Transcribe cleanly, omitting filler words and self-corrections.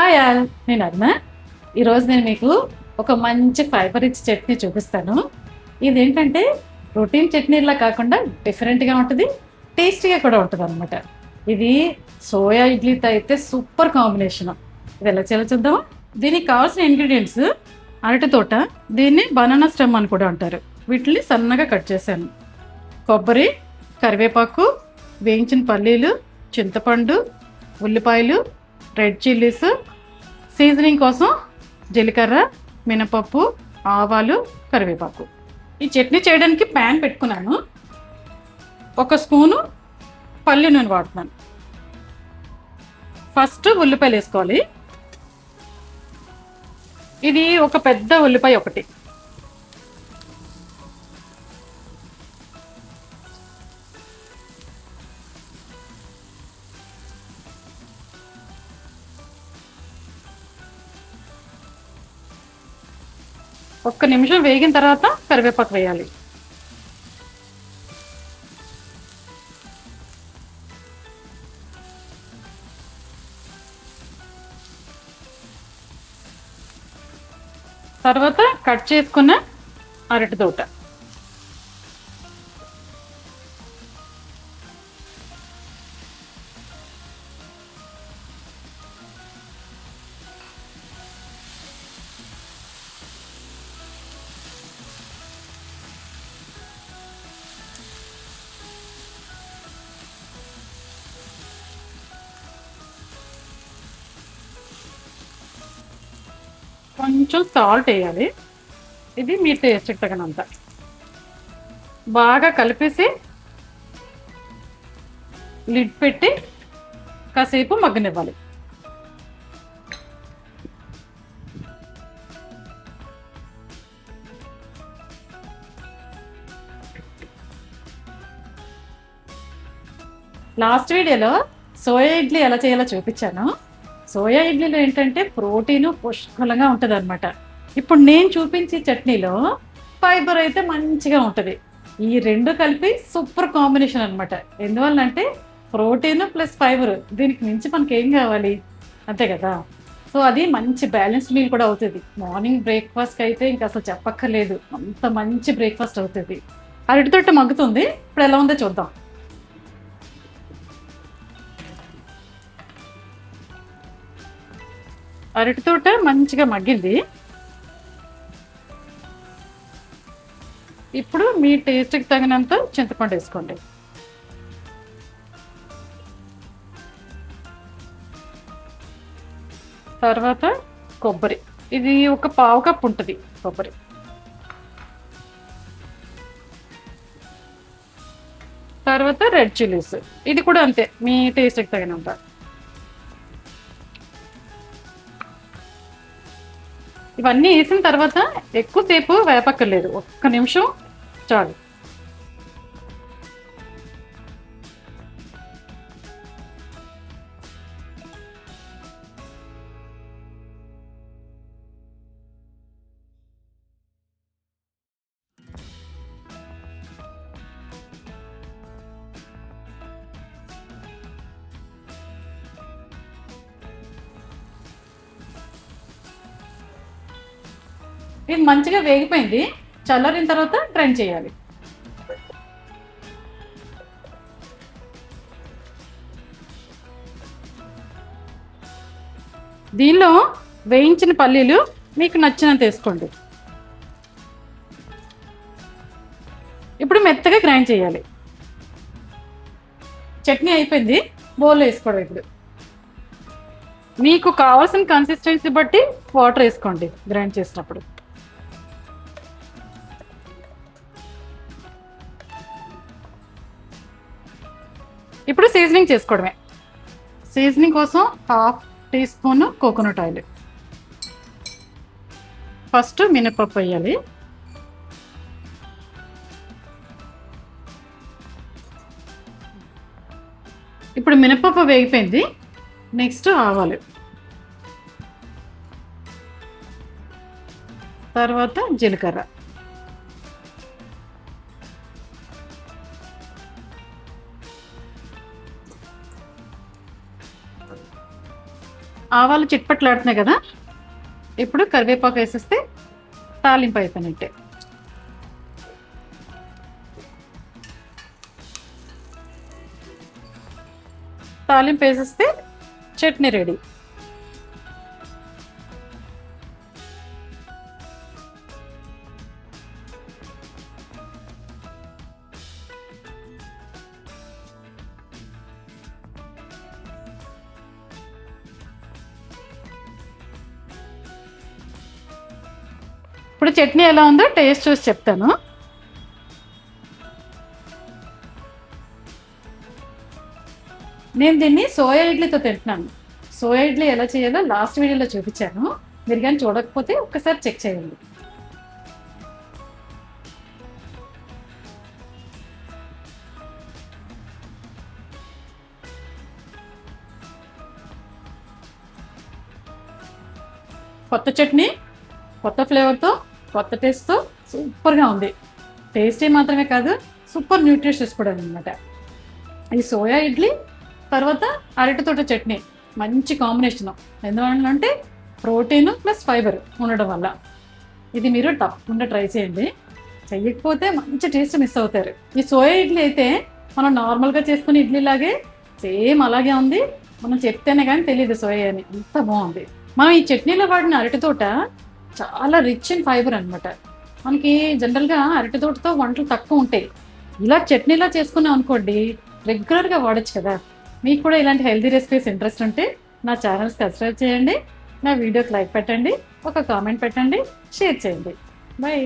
Hi all, నేను అరుణ. ఈరోజు నేను మీకు ఒక మంచి ఫైబర్ రిచ్ చట్నీ చూపిస్తాను. ఇదేంటంటే రొటీన్ చట్నీలా కాకుండా డిఫరెంట్గా ఉంటుంది, టేస్టీగా కూడా ఉంటుంది అనమాట. ఇది సోయా ఇడ్లీతో అయితే సూపర్ కాంబినేషన్. ఇది ఎలా చేయాలో చూద్దామా. దీనికి కావాల్సిన ఇంగ్రీడియంట్స్: అరటి తోట, దీన్ని బనానా స్టెమ్ అని కూడా అంటారు. వీటిని సన్నగా కట్ చేశాను. కొబ్బరి, కరివేపాకు, వేయించిన పల్లీలు, చింతపండు, ఉల్లిపాయలు, రెడ్ చిల్లీస్, సీజనింగ్ కోసం జీలకర్ర, మినపప్పు, ఆవాలు, కరివేపాకు. ఈ చట్నీ చేయడానికి ప్యాన్ పెట్టుకున్నాను. ఒక స్పూను పల్లి నూనె వాడుతున్నాను. ఫస్ట్ ఉల్లిపాయలు వేసుకోవాలి. ఇది ఒక పెద్ద ఉల్లిపాయ ఒకటి. ఒక్క నిమిషం వేగిన తర్వాత కరివేపాకు వేయాలి. తర్వాత కట్ చేసుకున్న అరటి తోట, కొంచెం సాల్ట్ వేయాలి. ఇది మీ టేస్ట్కి తగినంత. బాగా కలిపేసి లిడ్ పెట్టి కాసేపు మగ్గనివ్వాలి. లాస్ట్ వీడియోలో సోయా ఇడ్లీ ఎలా చేయాలో చూపించాను. సోయా ఇడ్లీలో ఏంటంటే ప్రోటీను పుష్కలంగా ఉంటుంది అనమాట. ఇప్పుడు నేను చూపించే చట్నీలో ఫైబర్ అయితే మంచిగా ఉంటుంది. ఈ రెండు కలిపి సూపర్ కాంబినేషన్ అనమాట. ఎందువల్లంటే ప్రోటీన్ ప్లస్ ఫైబర్, దీనికి మించి మనకి ఏం కావాలి, అంతే కదా. సో అది మంచి బ్యాలెన్స్ మీల్ కూడా అవుతుంది. మార్నింగ్ బ్రేక్ఫాస్ట్కి అయితే ఇంకా అసలు చెప్పక్కర్లేదు, అంత మంచి బ్రేక్ఫాస్ట్ అవుతుంది. అరటి తొట్టు మగ్గుతుంది. ఇప్పుడు ఎలా ఉందో చూద్దాం. అరటి తోట మంచిగా మగ్గింది. ఇప్పుడు మీ టేస్ట్కి తగినంత చింతపండు వేసుకోండి. తర్వాత కొబ్బరి, ఇది ఒక పావు కప్ ఉంటుంది కొబ్బరి. తర్వాత రెడ్ చిల్లీస్, ఇది కూడా అంతే మీ టేస్ట్కి తగినంత. ఇవన్నీ వేసిన తర్వాత ఎక్కువసేపు వేపక్కర్లేదు, ఒక్క నిమిషం చాలు. ఇది మంచిగా వేగిపోయింది. చల్లారిన తర్వాత గ్రైండ్ చేయాలి. దీనిలో వేయించిన పల్లీలు మీకు నచ్చినంత వేసుకోండి. ఇప్పుడు మెత్తగా గ్రైండ్ చేయాలి. చట్నీ అయిపోయింది, బౌల్లో వేసుకోవడం. ఇప్పుడు మీకు కావాల్సిన కన్సిస్టెన్సీ బట్టి వాటర్ వేసుకోండి గ్రైండ్ చేసినప్పుడు. ఇప్పుడు సీజనింగ్ చేసుకోవడమే. సీజనింగ్ కోసం 1/2 teaspoon coconut oil. First మినపప్పు వేయాలి. ఇప్పుడు మినపప్పు వేగిపోయింది. నెక్స్ట్ ఆవాలు, తర్వాత జీలకర్ర, ఆవాలు చిట్పట్లాడుతున్నాయి కదా, ఇప్పుడు కరివేపాకు వేసేస్తే తాలింపు అయిపోయినట్టే. తాలింపు వేసేస్తే చట్నీ రెడీ. ఇప్పుడు చట్నీ ఎలా ఉందో టేస్ట్ చూసి చెప్తాను. నేను దీన్ని సోయా ఇడ్లీతో తింటున్నాను. సోయా ఇడ్లీ ఎలా చేయాలో లాస్ట్ వీడియోలో చూపించాను. మీరు కానీ చూడకపోతే ఒక్కసారి చెక్ చేయండి. కొత్త చట్నీ, కొత్త ఫ్లేవర్తో, కొత్త టేస్ట్తో సూపర్గా ఉంది. టేస్టీ మాత్రమే కాదు, సూపర్ న్యూట్రిషియస్ కూడా అనమాట. ఈ సోయా ఇడ్లీ తర్వాత అరటితోట చట్నీ మంచి కాంబినేషన్. ఎందువల్లంటే ప్రోటీన్ ప్లస్ ఫైబర్ ఉండడం వల్ల. ఇది మీరు తప్పకుండా ట్రై చేయండి. చెయ్యకపోతే మంచి టేస్ట్ మిస్ అవుతారు. ఈ సోయా ఇడ్లీ అయితే మనం నార్మల్గా చేసుకునే ఇడ్లీ లాగే సేమ్ అలాగే ఉంది. మనం చెప్తేనే కానీ తెలియదు సోయా అని, అంత బాగుంది. మనం ఈ చట్నీలో వాడిన అరటితోట చాలా రిచ్ ఇన్ ఫైబర్ అనమాట. మనకి జనరల్గా అరటితోటతో వంటలు తక్కువ ఉంటాయి. ఇలా చట్నీలా చేసుకున్నాం అనుకోండి, రెగ్యులర్గా వాడచ్చు కదా. మీకు కూడా ఇలాంటి హెల్తీ రెసిపీస్ ఇంట్రెస్ట్ ఉంటే నా ఛానల్ సబ్స్క్రైబ్ చేయండి, నా వీడియోకి లైక్ పెట్టండి, ఒక కామెంట్ పెట్టండి, షేర్ చేయండి. బాయ్.